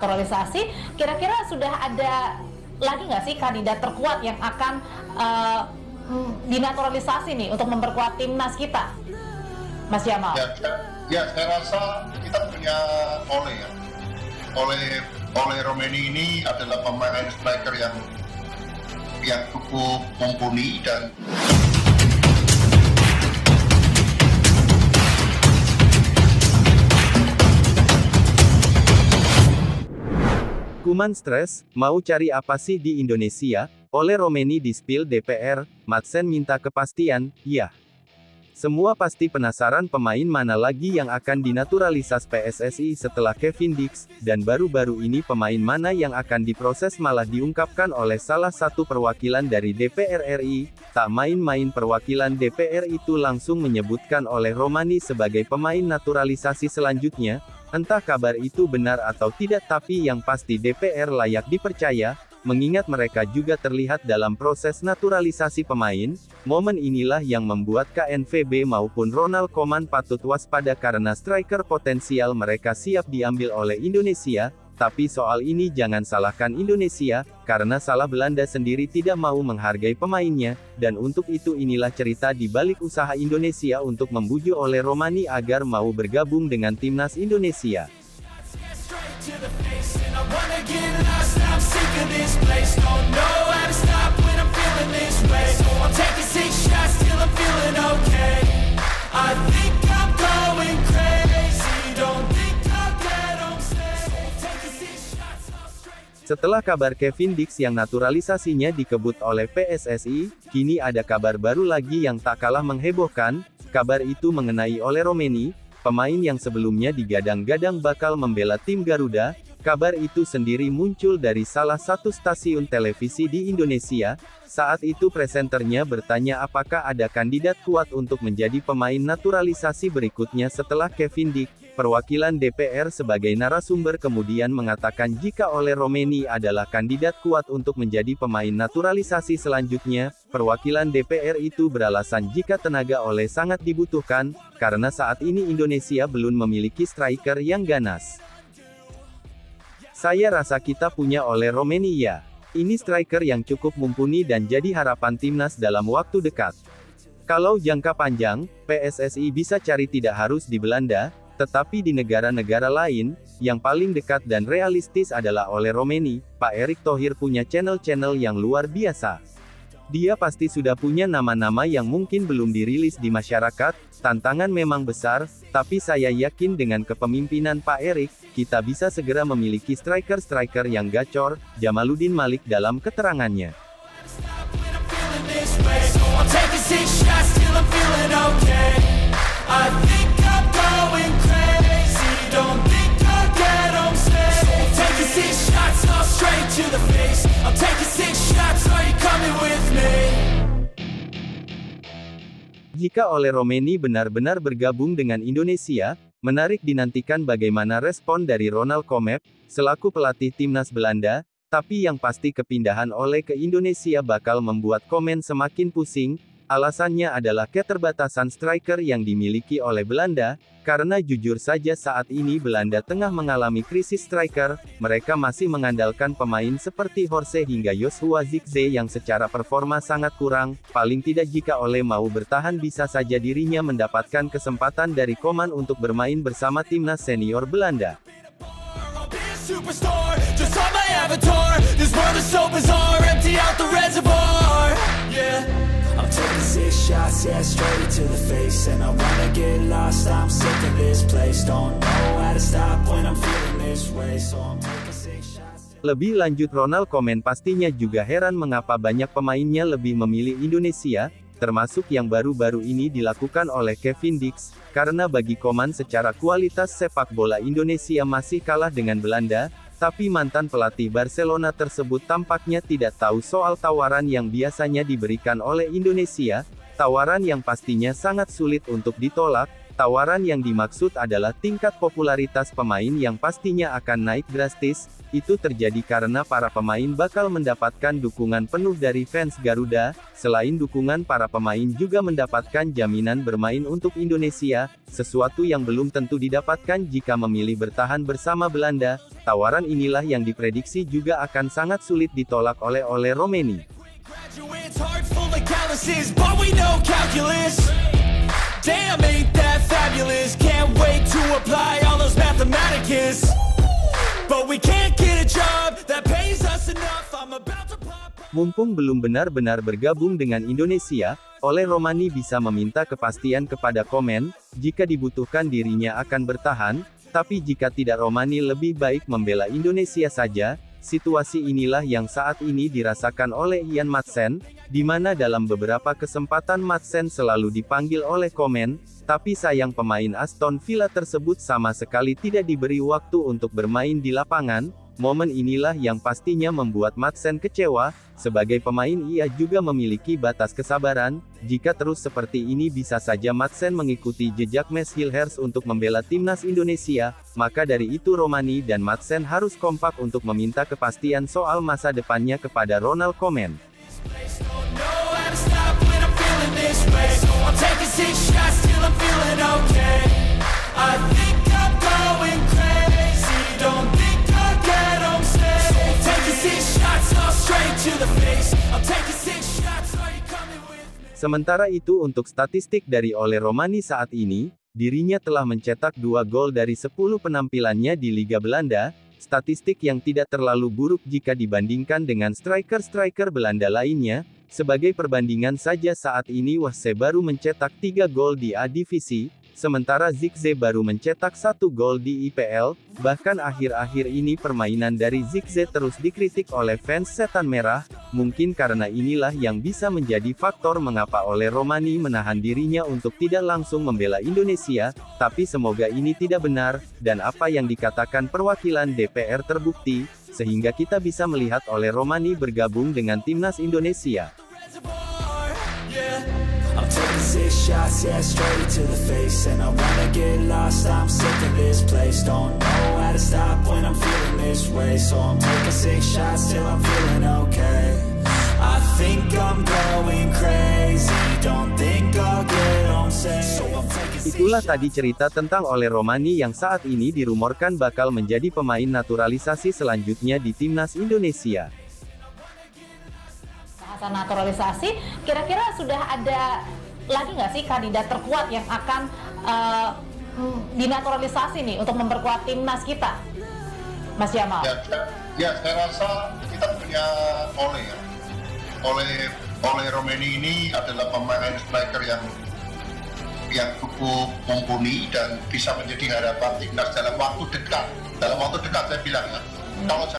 naturalisasi, kira-kira sudah ada lagi nggak sih kandidat terkuat yang akan dinaturalisasi nih untuk memperkuat timnas kita, Mas Jamal? Ya, saya rasa kita punya Ole ya. Ole Romeni ini adalah pemain striker yang cukup mumpuni dan Kuman stres, mau cari apa sih di Indonesia? Ole Romeni di-spill DPR, Madsen minta kepastian, ya. Semua pasti penasaran pemain mana lagi yang akan dinaturalisasi PSSI setelah Kevin Dix, dan baru-baru ini pemain mana yang akan diproses malah diungkapkan oleh salah satu perwakilan dari DPR RI, tak main-main perwakilan DPR itu langsung menyebutkan oleh Romani sebagai pemain naturalisasi selanjutnya. Entah kabar itu benar atau tidak, tapi yang pasti DPR layak dipercaya, mengingat mereka juga terlihat dalam proses naturalisasi pemain. Momen inilah yang membuat KNVB maupun Ronald Koeman patut waspada karena striker potensial mereka siap diambil oleh Indonesia. Tapi soal ini jangan salahkan Indonesia, karena salah Belanda sendiri tidak mau menghargai pemainnya, dan untuk itu inilah cerita di balik usaha Indonesia untuk membujuk Ole Romani agar mau bergabung dengan timnas Indonesia. Setelah kabar Kevin Dix yang naturalisasinya dikebut oleh PSSI, kini ada kabar baru lagi yang tak kalah menghebohkan. Kabar itu mengenai Ole Romeni, pemain yang sebelumnya digadang-gadang bakal membela tim Garuda. Kabar itu sendiri muncul dari salah satu stasiun televisi di Indonesia. Saat itu presenternya bertanya apakah ada kandidat kuat untuk menjadi pemain naturalisasi berikutnya setelah Kevin Dix. Perwakilan DPR sebagai narasumber kemudian mengatakan jika Ole Romeni adalah kandidat kuat untuk menjadi pemain naturalisasi selanjutnya. Perwakilan DPR itu beralasan jika tenaga Ole sangat dibutuhkan, karena saat ini Indonesia belum memiliki striker yang ganas. Saya rasa kita punya Ole Romeni ya. Ini striker yang cukup mumpuni dan jadi harapan timnas dalam waktu dekat. Kalau jangka panjang, PSSI bisa cari tidak harus di Belanda, tetapi di negara-negara lain, yang paling dekat dan realistis adalah Ole Romeni. Pak Erick Thohir punya channel-channel yang luar biasa. Dia pasti sudah punya nama-nama yang mungkin belum dirilis di masyarakat. Tantangan memang besar, tapi saya yakin dengan kepemimpinan Pak Erick, kita bisa segera memiliki striker-striker yang gacor. Jamaluddin Malik dalam keterangannya. Jika Ole Romeni benar-benar bergabung dengan Indonesia, menarik dinantikan bagaimana respon dari Ronald Koeman, selaku pelatih timnas Belanda, tapi yang pasti kepindahan Ole ke Indonesia bakal membuat Koeman semakin pusing. Alasannya adalah keterbatasan striker yang dimiliki oleh Belanda, karena jujur saja saat ini Belanda tengah mengalami krisis striker. Mereka masih mengandalkan pemain seperti Horse hingga Joshua Zirkzee yang secara performa sangat kurang. Paling tidak jika Ole mau bertahan bisa saja dirinya mendapatkan kesempatan dari Koeman untuk bermain bersama timnas senior Belanda. I'm taking 6 shots, yeah, straight to the face. And I wanna get lost, I'm sick of this place. Don't know how to stop when I'm feeling this way. So I'm taking 6 shots. Lebih lanjut Ronald Koeman pastinya juga heran mengapa banyak pemainnya lebih memilih Indonesia, termasuk yang baru-baru ini dilakukan oleh Kevin Dix, karena bagi Koeman secara kualitas sepak bola Indonesia masih kalah dengan Belanda. Tapi mantan pelatih Barcelona tersebut tampaknya tidak tahu soal tawaran yang biasanya diberikan oleh Indonesia, tawaran yang pastinya sangat sulit untuk ditolak. Tawaran yang dimaksud adalah tingkat popularitas pemain yang pastinya akan naik drastis. Itu terjadi karena para pemain bakal mendapatkan dukungan penuh dari fans Garuda. Selain dukungan, para pemain juga mendapatkan jaminan bermain untuk Indonesia, sesuatu yang belum tentu didapatkan jika memilih bertahan bersama Belanda. Tawaran inilah yang diprediksi juga akan sangat sulit ditolak oleh Romeni. Damn, ain't that fabulous. Can't wait to apply all those mathematicus. But we can't get a job that pays us enough. I'm about to pop. Mumpung belum benar-benar bergabung dengan Indonesia, Romani bisa meminta kepastian kepada Komen. Jika dibutuhkan dirinya akan bertahan, tapi jika tidak Romani lebih baik membela Indonesia saja. Situasi inilah yang saat ini dirasakan oleh Ian Madsen, di mana dalam beberapa kesempatan Madsen selalu dipanggil oleh Komen, tapi sayang pemain Aston Villa tersebut sama sekali tidak diberi waktu untuk bermain di lapangan. Momen inilah yang pastinya membuat Madsen kecewa. Sebagai pemain ia juga memiliki batas kesabaran. Jika terus seperti ini bisa saja Madsen mengikuti jejak Max Hilhers untuk membela timnas Indonesia. Maka dari itu Romani dan Madsen harus kompak untuk meminta kepastian soal masa depannya kepada Ronald Koeman. Sementara itu untuk statistik dari Romani saat ini, dirinya telah mencetak 2 gol dari 10 penampilannya di Liga Belanda, statistik yang tidak terlalu buruk jika dibandingkan dengan striker-striker Belanda lainnya. Sebagai perbandingan saja saat ini Wahse baru mencetak 3 gol di A-Divisi, sementara Zirkzee baru mencetak 1 gol di IPL. Bahkan akhir-akhir ini permainan dari Zirkzee terus dikritik oleh fans Setan Merah. Mungkin karena inilah yang bisa menjadi faktor mengapa Romani menahan dirinya untuk tidak langsung membela Indonesia, tapi semoga ini tidak benar, dan apa yang dikatakan perwakilan DPR terbukti, sehingga kita bisa melihat Romani bergabung dengan timnas Indonesia. I'm taking 6 shots, yeah, straight to the face. And I wanna get lost, I'm sick of this place. Don't know how to stop when I'm feeling this way. So I'm taking 6 shots till I'm feeling okay. I think I'm going crazy. Don't think I'll get home safe. So I'm taking 6 Itulah tadi cerita tentang Romani yang saat ini dirumorkan bakal menjadi pemain naturalisasi selanjutnya di timnas Indonesia. Naturalisasi, kira-kira sudah ada lagi nggak sih kandidat terkuat yang akan dinaturalisasi nih untuk memperkuat timnas kita, Mas Jamal? Ya, saya rasa kita punya Ole Romeni ini adalah pemain striker yang cukup mumpuni dan bisa menjadi harapan timnas dalam waktu dekat. Dalam waktu dekat saya bilang ya. Kalau